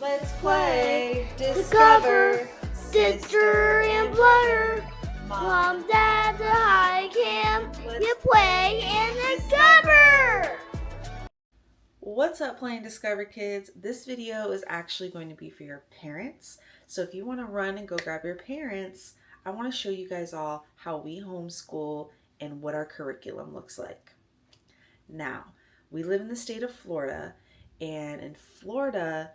Let's play, discover, sister and brother. Mom, Dad, the high camp. You play and discover. What's up, Play and Discover kids? This video is actually going to be for your parents. So if you want to run and go grab your parents, I want to show you guys all how we homeschool and what our curriculum looks like. Now, we live in the state of Florida, and in Florida,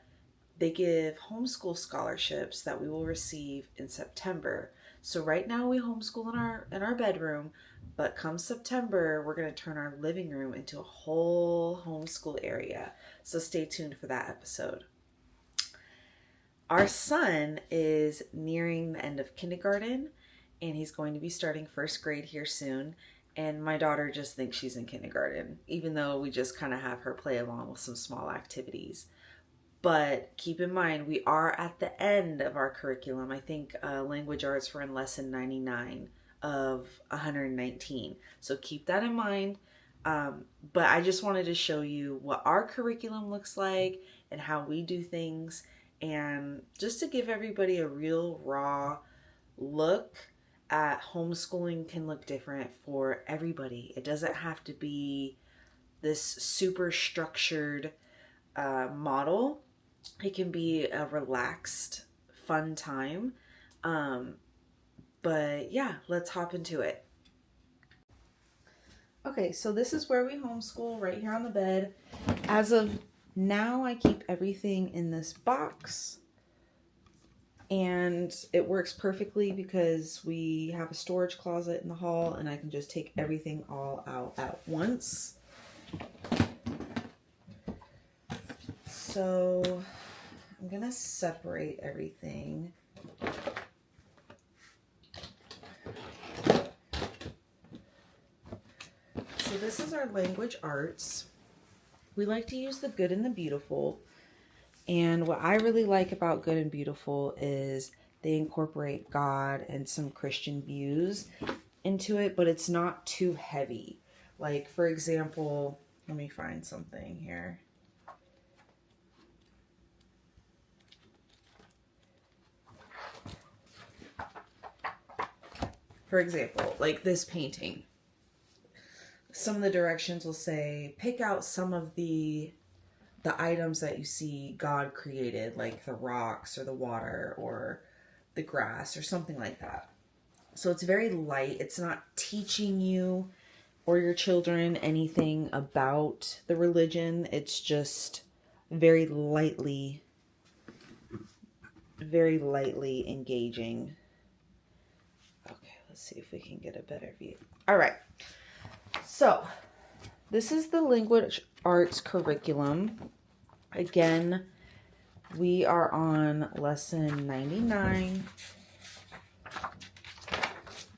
they give homeschool scholarships that we will receive in September. So right now we homeschool in our bedroom, but come September, we're going to turn our living room into a whole homeschool area. So stay tuned for that episode. Our son is nearing the end of kindergarten, and he's going to be starting first grade here soon. And my daughter just thinks she's in kindergarten, even though we just kind of have her play along with some small activities. But keep in mind, we are at the end of our curriculum. I think language arts were in lesson 99 of 119. So keep that in mind. But I just wanted to show you what our curriculum looks like and how we do things. And just to give everybody a real raw look at homeschooling can look different for everybody. It doesn't have to be this super structured model. It can be a relaxed, fun time. But yeah, let's hop into it. Okay, so this is where we homeschool, right here on the bed. As of now, I keep everything in this box. And it works perfectly because we have a storage closet in the hall and I can just take everything all out at once. So I'm gonna separate everything. So this is our language arts. We like to use the good and the beautiful. And what I really like about good and beautiful is they incorporate God and some Christian views into it, but it's not too heavy. Like, for example, let me find something here. For example, like this painting. Some of the directions will say, pick out some of the items that you see God created, like the rocks or the water or the grass or something like that. So it's very light. It's not teaching you or your children anything about the religion. It's just very lightly engaging. Okay, let's see if we can get a better view. All right. So this is the language arts curriculum. Again, we are on lesson 99.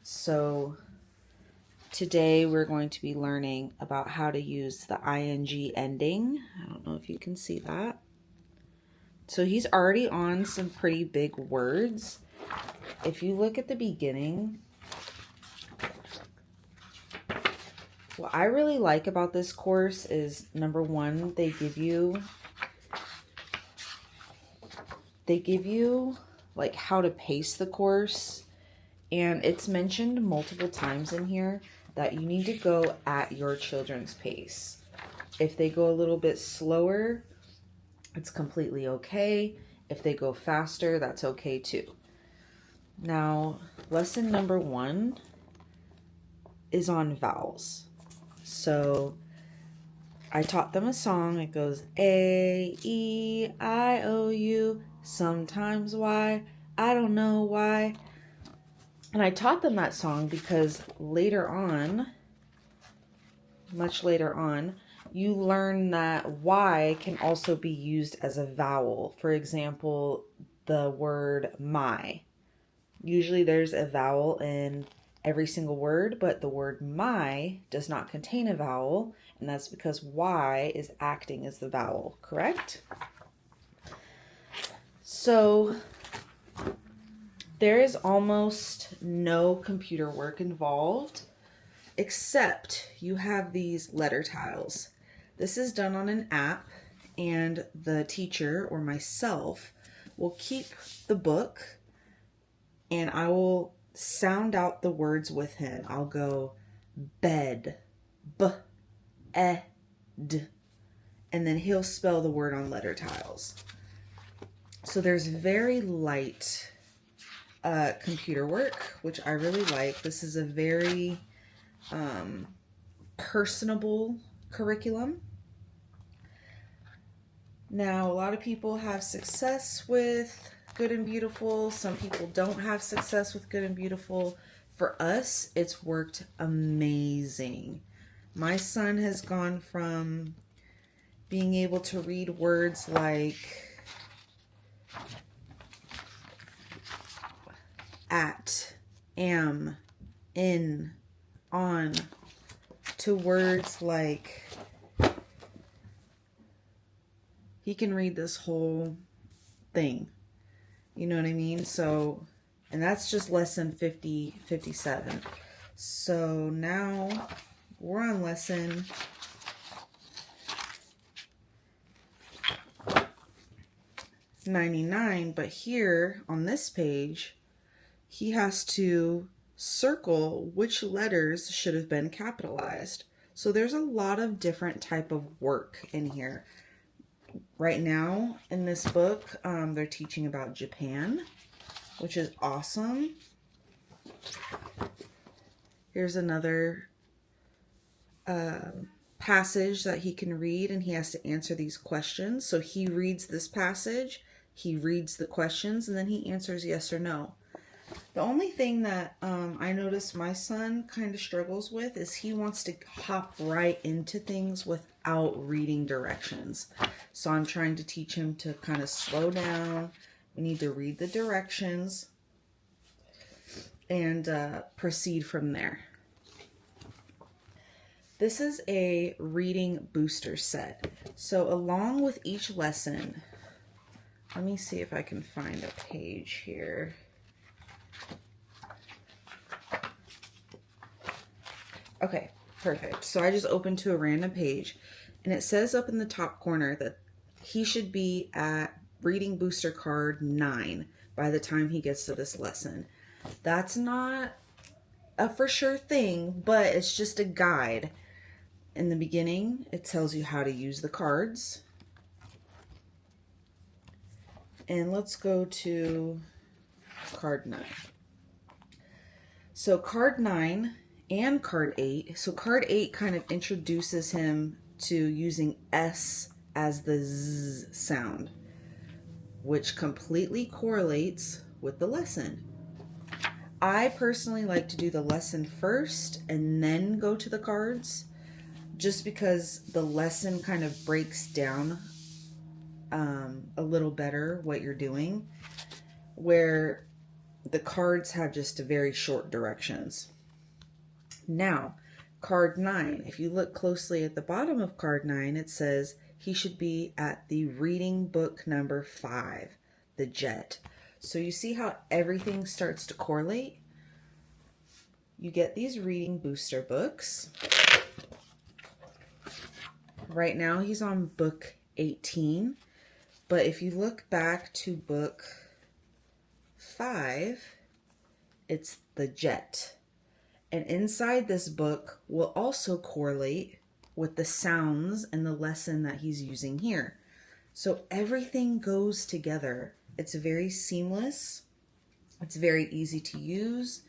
So today we're going to be learning about how to use the ing ending. I don't know if you can see that. So he's already on some pretty big words. If you look at the beginning, what I really like about this course is, number one, they give you like how to pace the course, and it's mentioned multiple times in here that you need to go at your children's pace. If they go a little bit slower, it's completely okay. If they go faster, that's okay too. Now, lesson number 1 is on vowels. So I taught them a song. It goes A, E, I, O, U, sometimes Y, I don't know why. And I taught them that song because later on, much later on, you learn that Y can also be used as a vowel. For example, the word my. Usually there's a vowel in every single word, but the word my does not contain a vowel, and that's because Y is acting as the vowel, correct? So there is almost no computer work involved, except you have these letter tiles. This is done on an app, and the teacher or myself will keep the book, and I will sound out the words with him. I'll go bed, b-e-d, and then he'll spell the word on letter tiles. So there's very light computer work, which I really like. This is a very personable curriculum. Now, a lot of people have success with Good and Beautiful. Some people don't have success with Good and Beautiful. For us, it's worked amazing. My son has gone from being able to read words like at, am, in, on, to words like, he can read this whole thing. You know what I mean? So, and that's just lesson 57. So now we're on lesson 99, but here on this page, he has to circle which letters should have been capitalized. So there's a lot of different type of work in here. Right now in this book, they're teaching about Japan, which is awesome. Here's another passage that he can read, and he has to answer these questions. So he reads this passage, he reads the questions, and then he answers yes or no. The only thing that I noticed my son kind of struggles with is he wants to hop right into things without reading directions. So I'm trying to teach him to kind of slow down. We need to read the directions and proceed from there. This is a reading booster set. So along with each lesson, let me see if I can find a page here. Okay, perfect. So I just opened to a random page, and it says up in the top corner that he should be at reading booster card 9 by the time he gets to this lesson. That's not a for sure thing, but it's just a guide. In the beginning, it tells you how to use the cards. And let's go to card 9. So card 9 and card 8. So card 8 kind of introduces him to using S as the Z sound, which completely correlates with the lesson. I personally like to do the lesson first and then go to the cards, just because the lesson kind of breaks down a little better what you're doing, where the cards have just very short directions. Now, card 9, if you look closely at the bottom of card 9, it says he should be at the reading book number 5, the jet. So you see how everything starts to correlate? You get these reading booster books. Right now he's on book 18, but if you look back to book 5, it's the jet. And inside this book will also correlate with the sounds and the lesson that he's using here. So everything goes together. It's very seamless. It's very easy to use.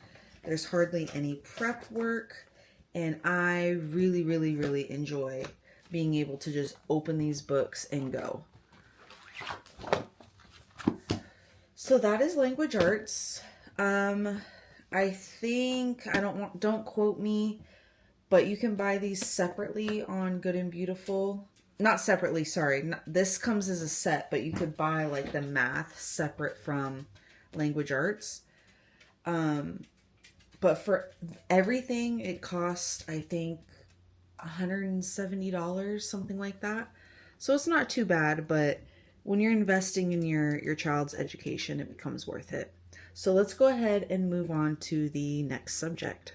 There's hardly any prep work. And I really, really, really enjoy being able to just open these books and go. So that is language arts. I think, don't quote me, but you can buy these separately on Good and Beautiful. Not separately, sorry. This comes as a set, but you could buy like the math separate from language arts. But for everything, it costs, I think, $170, something like that. So it's not too bad, but when you're investing in your child's education, it becomes worth it. So let's go ahead and move on to the next subject.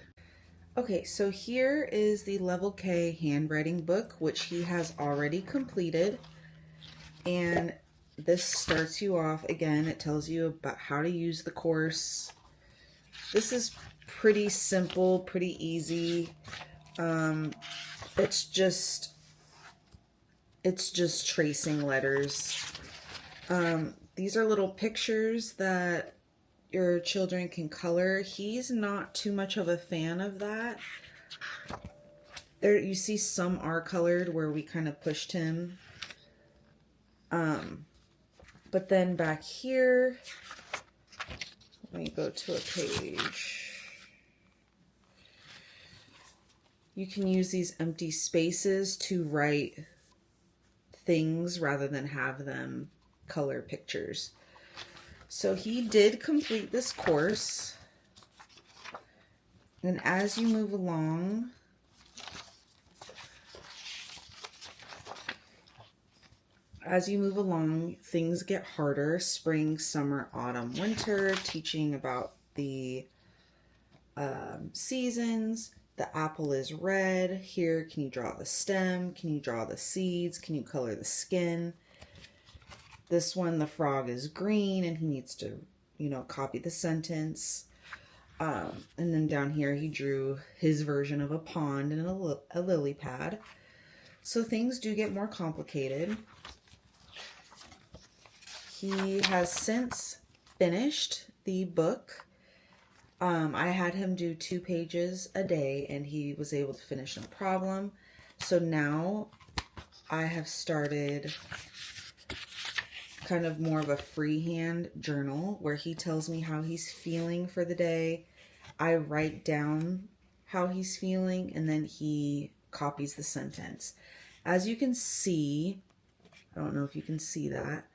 Okay, so here is the Level K handwriting book, which he has already completed. And this starts you off, again, it tells you about how to use the course. This is pretty simple, pretty easy. It's just tracing letters. These are little pictures that your children can color. He's not too much of a fan of that. There, you see some are colored where we kind of pushed him. But then back here, let me go to a page. You can use these empty spaces to write things rather than have them color pictures. So he did complete this course. And as you move along, things get harder. Spring, summer, autumn, winter, teaching about the seasons. The apple is red. Here, can you draw the stem? Can you draw the seeds? Can you color the skin? This one, the frog is green, and he needs to, copy the sentence. And then down here, he drew his version of a pond and a lily pad. So things do get more complicated. He has since finished the book. I had him do 2 pages a day, and he was able to finish no problem. So now I have started kind of more of a freehand journal where he tells me how he's feeling for the day. I write down how he's feeling, and then he copies the sentence. As you can see, I don't know if you can see that,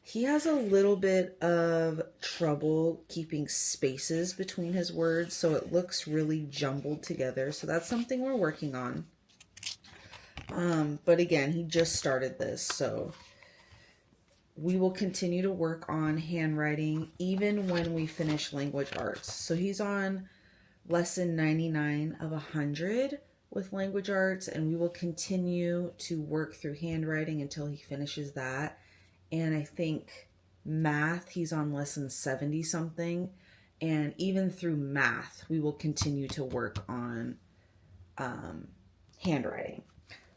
he has a little bit of trouble keeping spaces between his words, so it looks really jumbled together. So that's something we're working on. But again, he just started this, so we will continue to work on handwriting even when we finish language arts. So he's on lesson 99 of 100 with language arts, and we will continue to work through handwriting until he finishes that. And I think math, he's on lesson 70 something. And even through math, we will continue to work on handwriting.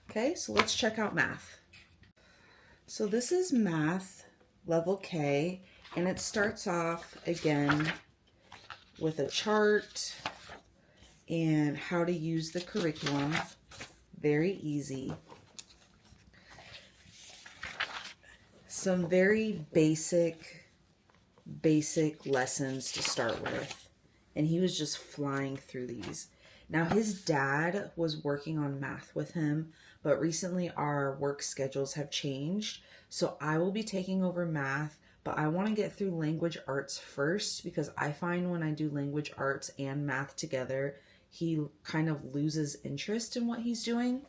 Okay, so let's check out math. So this is math level K, and it starts off again with a chart and how to use the curriculum. Very easy. Some very basic lessons to start with. And he was just flying through these. Now his dad was working on math with him, but recently our work schedules have changed. So I will be taking over math, but I want to get through language arts first, because I find when I do language arts and math together, he kind of loses interest in what he's doing.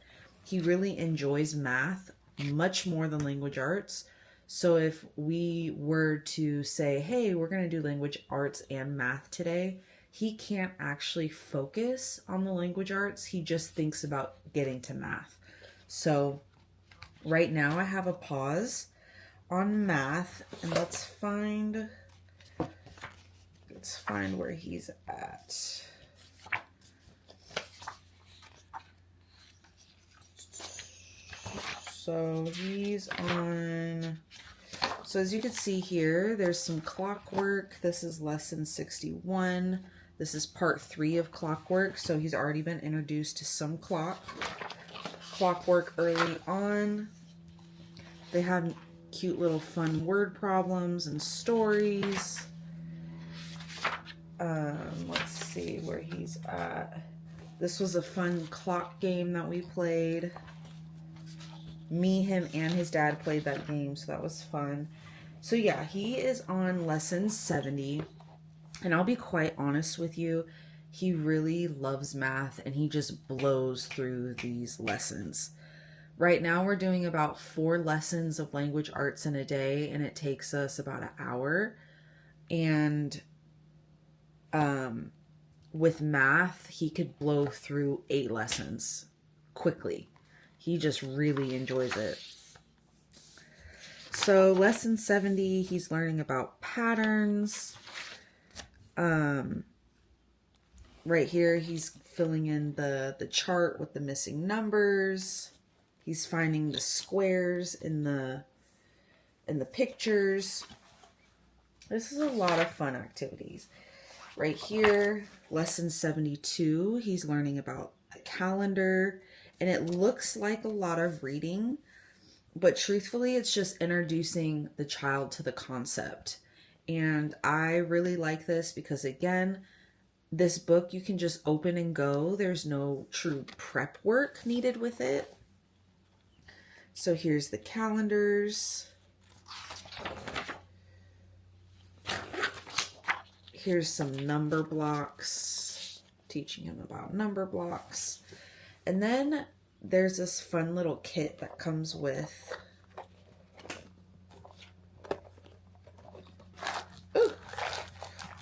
He really enjoys math much more than language arts. So if we were to say, hey, we're going to do language arts and math today, he can't actually focus on the language arts. He just thinks about getting to math. So right now I have a pause on math, and let's find where he's at. So he's on, so as you can see here, there's some clockwork. This is lesson 61. This is part 3 of clockwork. So he's already been introduced to some clockwork early on. They have cute little fun word problems and stories. Let's see where he's at. This was a fun clock game that we played. Me, him, and his dad played that game, so that was fun. So yeah, he is on lesson 70, and I'll be quite honest with you, he really loves math, and he just blows through these lessons. Right now we're doing about 4 lessons of language arts in a day, and it takes us about an hour. And with math, he could blow through 8 lessons quickly. He just really enjoys it. So lesson 70, he's learning about patterns. Right here, he's filling in the chart with the missing numbers. He's finding the squares in the pictures. This is a lot of fun activities. Right here, lesson 72, he's learning about a calendar, and it looks like a lot of reading, but truthfully, it's just introducing the child to the concept. And I really like this because, again, this book you can just open and go. There's no true prep work needed with it. So here's the calendars. Here's some number blocks, teaching him about number blocks. And then there's this fun little kit that comes with,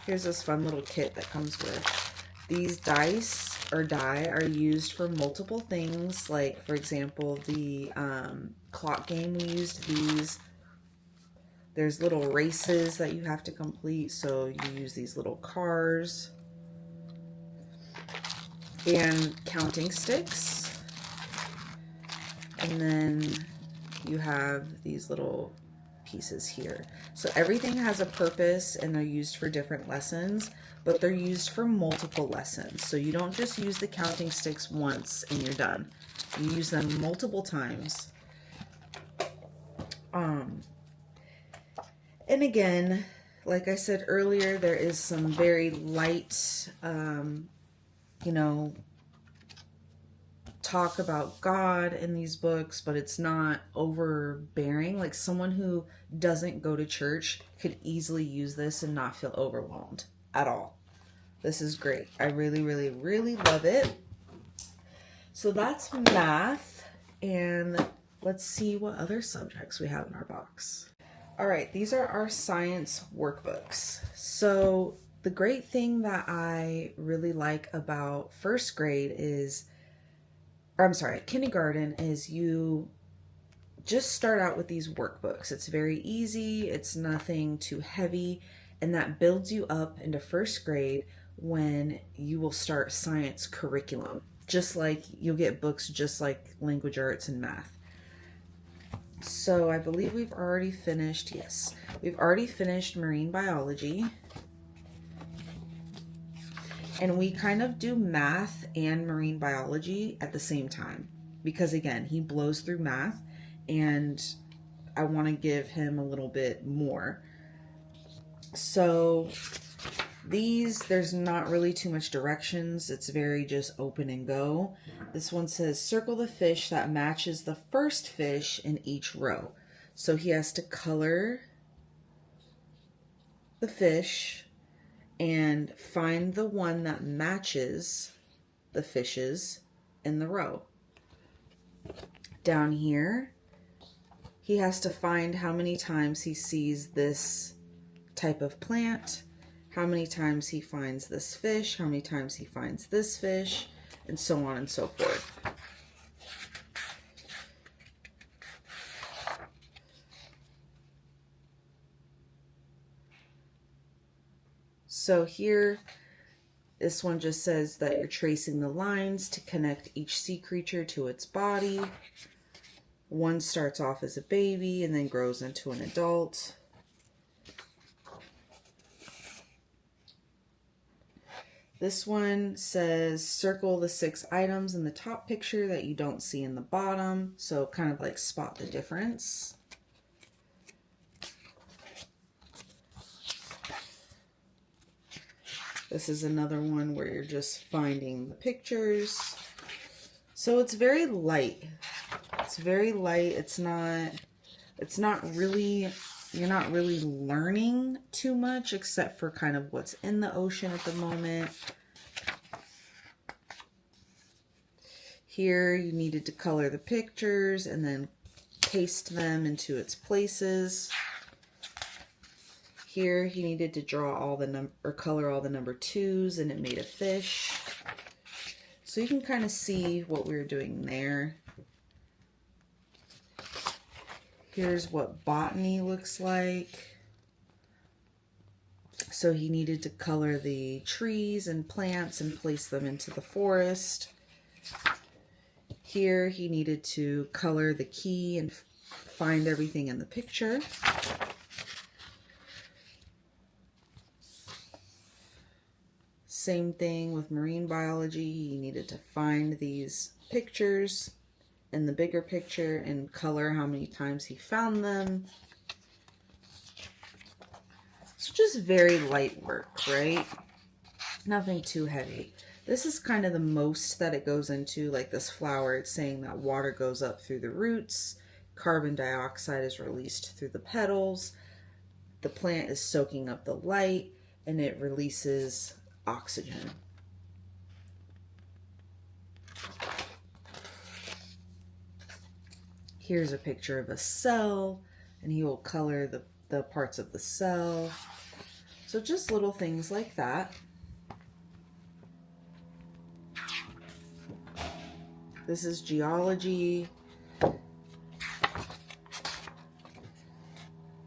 here's this fun little kit that comes with these dice or die are used for multiple things. Like, for example, the clock game, we used these. There's little races that you have to complete, so you use these little cars. And counting sticks. And then you have these little pieces here. So everything has a purpose and they're used for different lessons, but they're used for multiple lessons. So you don't just use the counting sticks once and you're done. You use them multiple times. And again, like I said earlier, there is some very light, talk about God in these books, but it's not overbearing. Like, someone who doesn't go to church could easily use this and not feel overwhelmed at all. This is great. I really, really, really love it. So that's math, and let's see what other subjects we have in our box. All right, these are our science workbooks. So the great thing that I really like about first grade is, kindergarten, is you just start out with these workbooks. It's very easy, it's nothing too heavy, and that builds you up into first grade when you will start science curriculum. Just like you'll get books just like language arts and math. So I believe we've already finished, yes, we've already finished marine biology. And we kind of do math and marine biology at the same time. Because again, he blows through math and I want to give him a little bit more. So there's not really too much directions. It's very just open and go. This one says, circle the fish that matches the first fish in each row. So he has to color the fish and find the one that matches the fishes in the row. Down here, he has to find how many times he sees this type of plant, how many times he finds this fish, how many times he finds this fish, and so on and so forth. So here, this one just says that you're tracing the lines to connect each sea creature to its body. One starts off as a baby and then grows into an adult. This one says circle the 6 items in the top picture that you don't see in the bottom. So kind of like spot the difference. This is another one where you're just finding the pictures. So it's very light. It's very light. It's not really, you're not really learning too much except for kind of what's in the ocean at the moment. Here you needed to color the pictures and then paste them into its places. Here he needed to draw all the color all the number 2s, and it made a fish. So you can kind of see what we were doing there. Here's what botany looks like. So he needed to color the trees and plants and place them into the forest. Here he needed to color the key and find everything in the picture. Same thing with marine biology. He needed to find these pictures in the bigger picture and color how many times he found them. It's just very light work, right? Nothing too heavy. This is kind of the most that it goes into, like this flower. It's saying that water goes up through the roots, carbon dioxide is released through the petals, the plant is soaking up the light, and it releases oxygen. Here's a picture of a cell, and he will color the parts of the cell. So just little things like that. This is geology.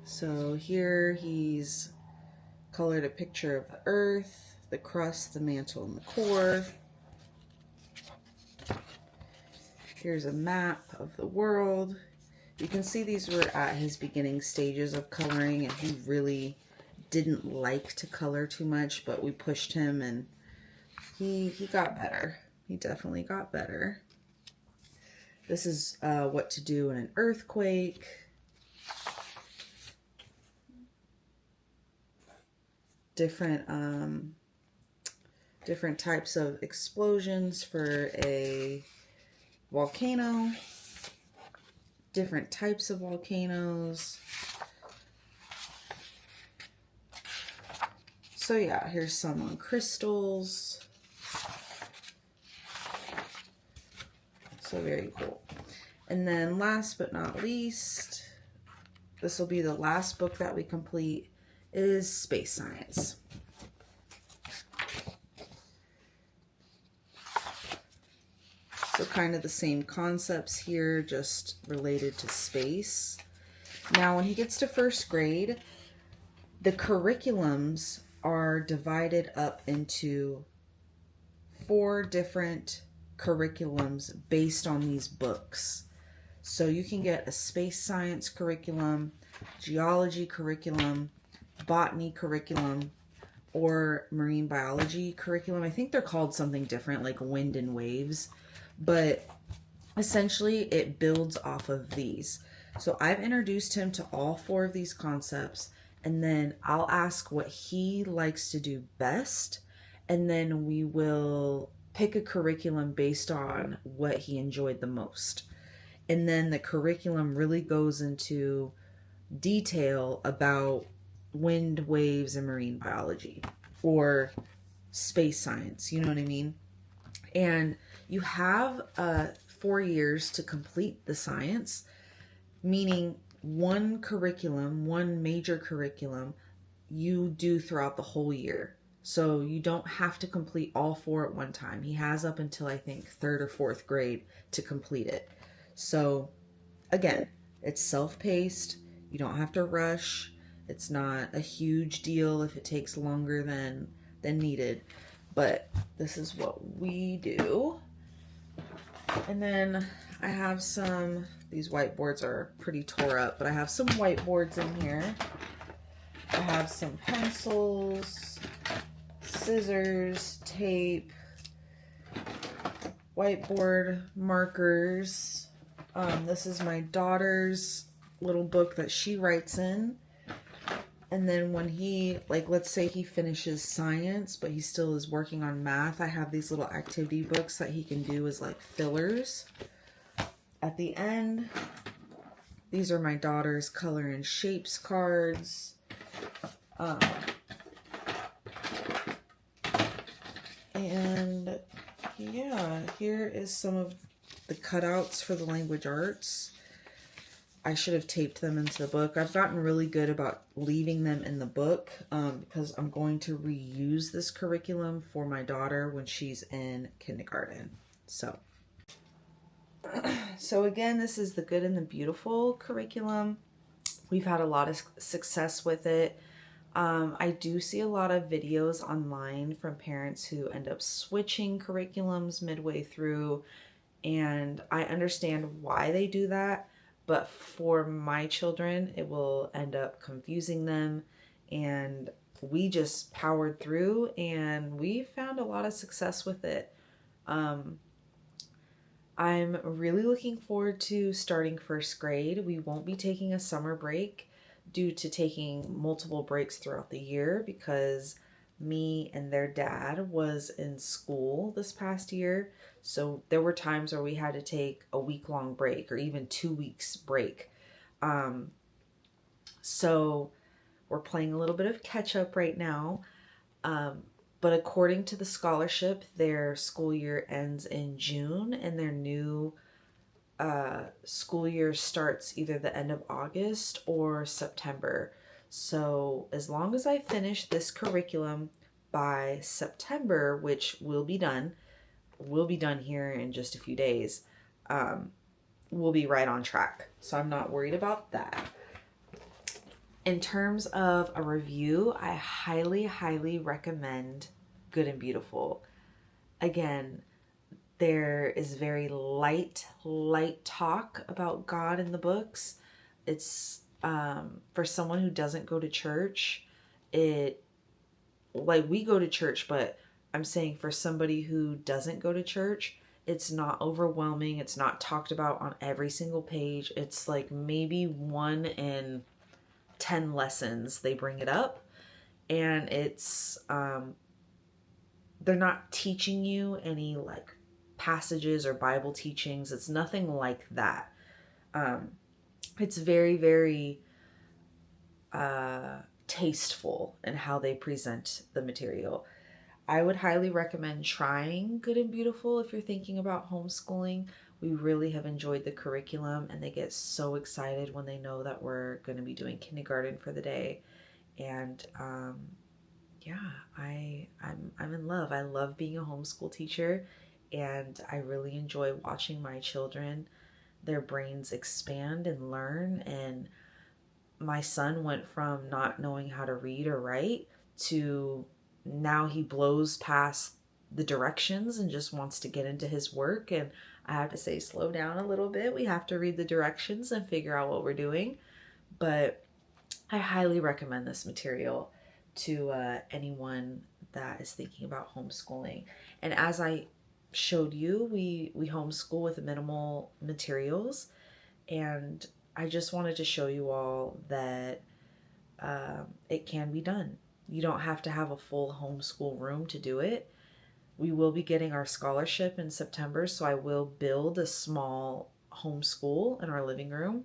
So here he's colored a picture of the earth, the crust, the mantle, and the core. Here's a map of the world. You can see these were at his beginning stages of coloring, and he really didn't like to color too much, but we pushed him and he got better. He definitely got better. This is what to do in an earthquake. Different types of explosions for a volcano. Different types of volcanoes. So yeah, here's some on crystals. So very cool. And then last but not least, this will be the last book that we complete, is Space Science. So kind of the same concepts here, just related to space. Now when he gets to first grade, the curriculums are divided up into 4 different curriculums based on these books. So you can get a space science curriculum, geology curriculum, botany curriculum, or marine biology curriculum. I think they're called something different, like wind and waves, but essentially it builds off of these. So I've introduced him to all 4 of these concepts, and then I'll ask what he likes to do best, and then we will pick a curriculum based on what he enjoyed the most. And then the curriculum really goes into detail about wind, waves, and marine biology, or space science, you know what I mean? And you have 4 years to complete the science, meaning one curriculum, one major curriculum, you do throughout the whole year. So you don't have to complete all 4 at one time. He has up until I think 3rd or 4th grade to complete it. So again, it's self-paced. You don't have to rush. It's not a huge deal if it takes longer than needed. But this is what we do. And then I have these whiteboards are pretty tore up, but I have some whiteboards in here. I have some pencils, scissors, tape, whiteboard markers. This is my daughter's little book that she writes in. And then when he, like, let's say he finishes science, but he still is working on math, I have these little activity books that he can do as like fillers. At the end, these are my daughter's color and shapes cards. And yeah, here is some of the cutouts for the language arts. I should have taped them into the book. I've gotten really good about leaving them in the book because I'm going to reuse this curriculum for my daughter when she's in kindergarten. So So again, this is the Good and the Beautiful curriculum. We've had a lot of success with it. I do see a lot of videos online from parents who end up switching curriculums midway through, and I understand why they do that, but for my children, it will end up confusing them, and we just powered through and we found a lot of success with it. I'm really looking forward to starting first grade. We won't be taking a summer break due to taking multiple breaks throughout the year because me and their dad was in school this past year. So there were times where we had to take a week-long break or even 2 weeks break. So we're playing a little bit of catch up right now. But according to the scholarship, their school year ends in June and their new school year starts either the end of August or September. So as long as I finish this curriculum by September, which will be done here in just a few days, we'll be right on track. So I'm not worried about that. In terms of a review, I highly, highly recommend Good and Beautiful. Again, there is very light talk about God in the books. It's for someone who doesn't go to church, we go to church, but I'm saying for somebody who doesn't go to church, it's not overwhelming. It's not talked about on every single page. It's like maybe 1 in 10 lessons they bring it up, and it's they're not teaching you any like passages or Bible teachings. It's nothing like that. It's very, very tasteful in how they present the material. I would highly recommend trying Good and Beautiful if you're thinking about homeschooling. We really have enjoyed the curriculum, and they get so excited when they know that we're going to be doing kindergarten for the day. And I'm in love. I love being a homeschool teacher, and I really enjoy watching my children, their brains expand and learn. And my son went from not knowing how to read or write to now he blows past the directions and just wants to get into his work. And I have to say, slow down a little bit. We have to read the directions and figure out what we're doing. But I highly recommend this material to anyone that is thinking about homeschooling. And as I showed you, we homeschool with minimal materials. And I just wanted to show you all that it can be done. You don't have to have a full homeschool room to do it. We will be getting our scholarship in September, so I will build a small homeschool in our living room.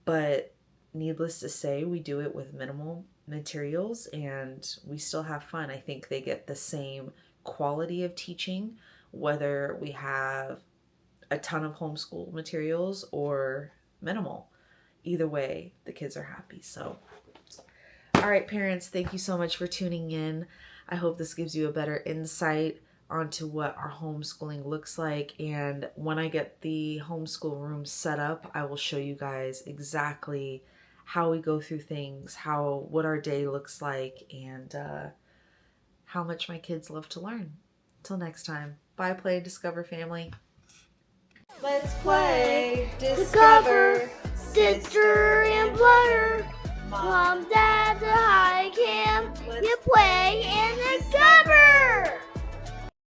But needless to say, we do it with minimal materials and we still have fun. I think they get the same quality of teaching, whether we have a ton of homeschool materials or minimal. Either way, the kids are happy. So, all right, parents, thank you so much for tuning in. I hope this gives you a better insight onto what our homeschooling looks like. And when I get the homeschool room set up, I will show you guys exactly how we go through things, what our day looks like, and how much my kids love to learn. Till next time, bye, Play and Discover family. Let's play, discover, sister and brother, mom, dad, the high camp, you play and